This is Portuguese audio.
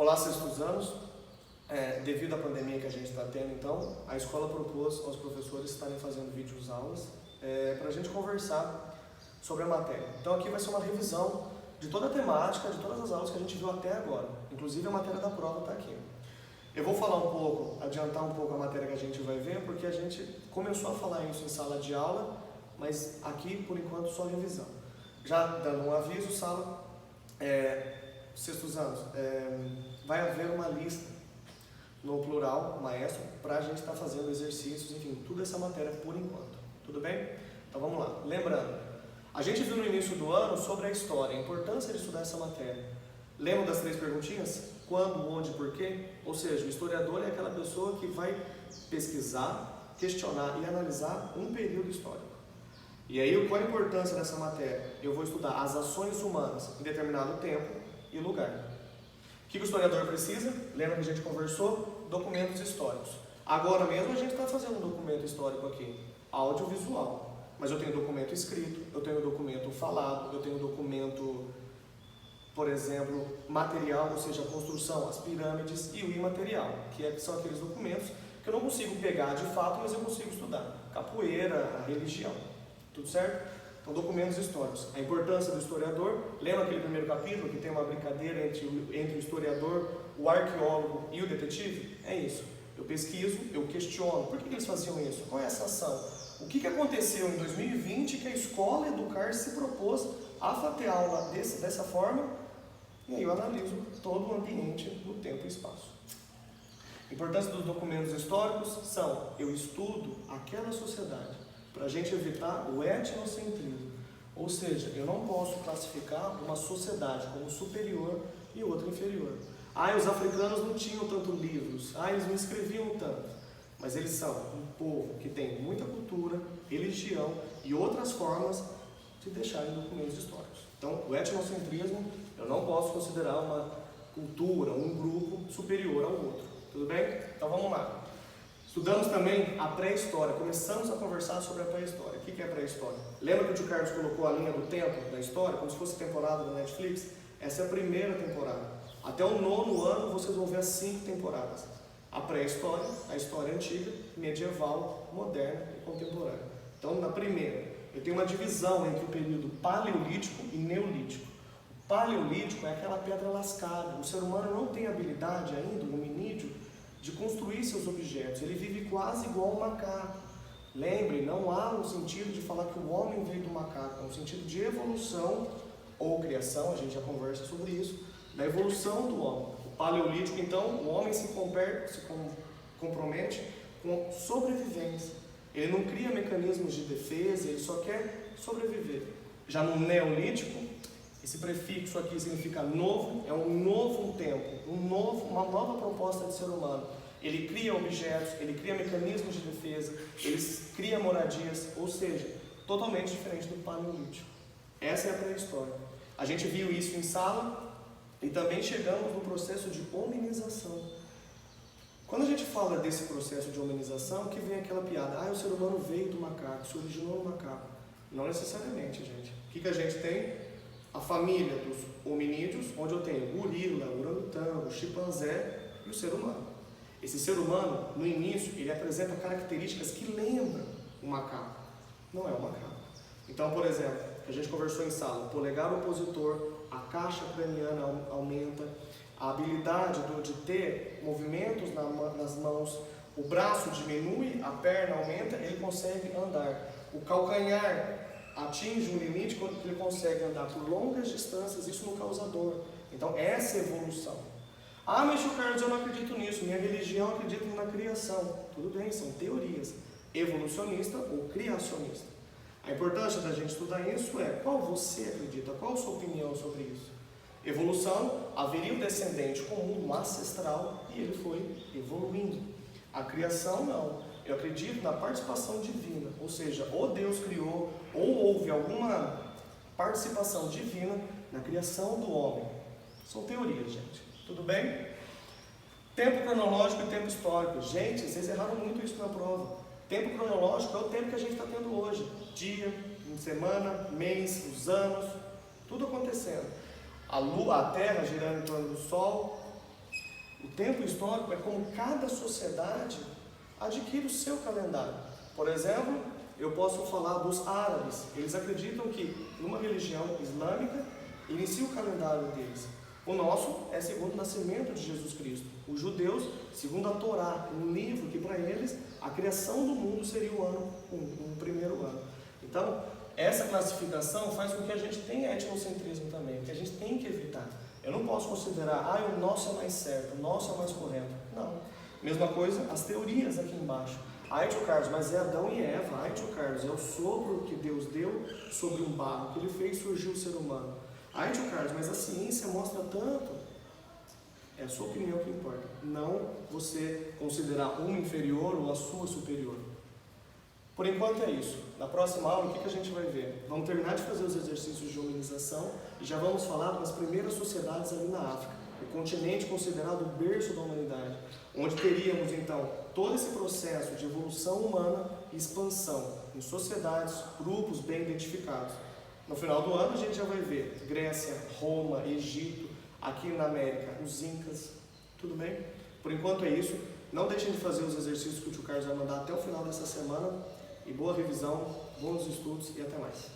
Olá, sextos anos. Devido à pandemia que a gente está tendo, então, a escola propôs aos professores estarem fazendo vídeos aulas para a gente conversar sobre a matéria. Então aqui vai ser uma revisão de toda a temática, de todas as aulas que a gente viu até agora. Inclusive a matéria da prova está aqui. Eu vou falar um pouco, adiantar um pouco a matéria que a gente vai ver, porque a gente começou a falar isso em sala de aula, mas aqui, por enquanto, só revisão. Já dando um aviso, sala, sextos anos, vai haver uma lista no plural, maestro, para a gente estar fazendo exercícios, enfim, tudo essa matéria por enquanto. Tudo bem? Então vamos lá. Lembrando, a gente viu no início do ano sobre a história, a importância de estudar essa matéria. Lembram das 3 perguntinhas? Quando, onde, por quê? Ou seja, o historiador é aquela pessoa que vai pesquisar, questionar e analisar um período histórico. E aí, qual a importância dessa matéria? Eu vou estudar as ações humanas em determinado tempo e lugar. O que o historiador precisa? Lembra que a gente conversou? Documentos históricos. Agora mesmo a gente está fazendo um documento histórico aqui, audiovisual. Mas eu tenho documento escrito, eu tenho documento falado, eu tenho documento, por exemplo, material, ou seja, a construção, as pirâmides e o imaterial, que são aqueles documentos que eu não consigo pegar de fato, mas eu consigo estudar. Capoeira, a religião. Tudo certo? Então, documentos históricos. A importância do historiador. Lembra aquele primeiro capítulo que tem uma brincadeira entre o historiador, o arqueólogo e o detetive? É isso. Eu pesquiso, eu questiono. Por que eles faziam isso? Qual é essa ação? O que aconteceu em 2020 que a escola Educar se propôs a ter aula dessa forma? E aí eu analiso todo o ambiente no tempo e espaço. A importância dos documentos históricos são: eu estudo aquela sociedade, para a gente evitar o etnocentrismo. Ou seja, eu não posso classificar uma sociedade como superior e outra inferior. Os africanos não tinham tantos livros, eles não escreviam tanto. Mas eles são um povo que tem muita cultura, religião e outras formas de deixarem documentos históricos. Então, o etnocentrismo, eu não posso considerar uma cultura, um grupo superior ao outro. Tudo bem? Então vamos lá. Estudamos também a pré-história, começamos a conversar sobre a pré-história. O que é pré-história? Lembra que o tio Carlos colocou a linha do tempo da história, como se fosse temporada da Netflix? Essa é a primeira temporada. Até o 9º ano vocês vão ver as 5 temporadas. A pré-história, a história antiga, medieval, moderna e contemporânea. Então, na primeira, eu tenho uma divisão entre o período paleolítico e neolítico. O paleolítico é aquela pedra lascada. O ser humano não tem habilidade ainda, o hominídeo, de construir seus objetos. Ele vive quase igual um macaco. Lembrem, não há um sentido de falar que o homem veio do macaco, é um sentido de evolução ou criação, a gente já conversa sobre isso, da evolução do homem. O paleolítico, então, o homem se compromete com sobrevivência. Ele não cria mecanismos de defesa, ele só quer sobreviver. Já no neolítico, esse prefixo aqui significa novo, é um novo tempo, uma nova proposta de ser humano. Ele cria objetos, ele cria mecanismos de defesa, ele cria moradias, ou seja, totalmente diferente do paleolítico. Essa é a pré-história. A gente viu isso em sala e também chegamos no processo de hominização. Quando a gente fala desse processo de hominização, que vem aquela piada, o ser humano veio do macaco, se originou no macaco. Não necessariamente, gente. O que a gente tem? A família dos hominídeos, onde eu tenho o gorila, o orangotango, o chimpanzé e o ser humano. Esse ser humano, no início, ele apresenta características que lembram o macaco. Não é o macaco. Então, por exemplo, a gente conversou em sala, o polegar opositor, a caixa craniana aumenta, a habilidade de ter movimentos nas mãos, o braço diminui, a perna aumenta, ele consegue andar. O calcanhar atinge um limite quando ele consegue andar por longas distâncias, isso no causa dor. Então, essa é a evolução. Mas tio Carlos, eu não acredito nisso, minha religião acredita na criação. Tudo bem, são teorias, evolucionista ou criacionista. A importância da gente estudar isso é qual você acredita, qual a sua opinião sobre isso. Evolução, haveria um descendente comum, um ancestral, e ele foi evoluindo. A criação, não. Eu acredito na participação divina, ou seja, ou Deus criou, ou houve alguma participação divina na criação do homem. São teorias, gente. Tudo bem? Tempo cronológico e tempo histórico. Gente, vocês erraram muito isso na prova. Tempo cronológico é o tempo que a gente está tendo hoje. Dia, semana, mês, os anos, tudo acontecendo. A Lua, a Terra girando em torno do Sol, O tempo histórico é como cada sociedade adquire o seu calendário. Por exemplo, eu posso falar dos árabes. Eles acreditam que numa religião islâmica inicia o calendário deles. O nosso é segundo o nascimento de Jesus Cristo. Os judeus, segundo a Torá, um livro que para eles a criação do mundo seria o ano 1, o primeiro ano. Então, essa classificação faz com que a gente tenha etnocentrismo também, que a gente tem que evitar. Eu não posso considerar, o nosso é mais certo, o nosso é mais correto. Não. Mesma coisa, as teorias aqui embaixo. Tio Carlos, mas é Adão e Eva. Tio Carlos, é o sopro que Deus deu sobre um barro, que ele fez surgir o ser humano. Tio Carlos, mas a ciência mostra tanto. É a sua opinião que importa. Não você considerar uma inferior ou a sua superior. Por enquanto é isso. Na próxima aula, o que a gente vai ver? Vamos terminar de fazer os exercícios de hominização e já vamos falar das primeiras sociedades ali na África, o continente considerado o berço da humanidade, onde teríamos então todo esse processo de evolução humana e expansão em sociedades, grupos bem identificados. No final do ano a gente já vai ver Grécia, Roma, Egito, aqui na América, os Incas, tudo bem? Por enquanto é isso. Não deixem de fazer os exercícios que o tio Carlos vai mandar até o final dessa semana. E boa revisão, bons estudos e até mais.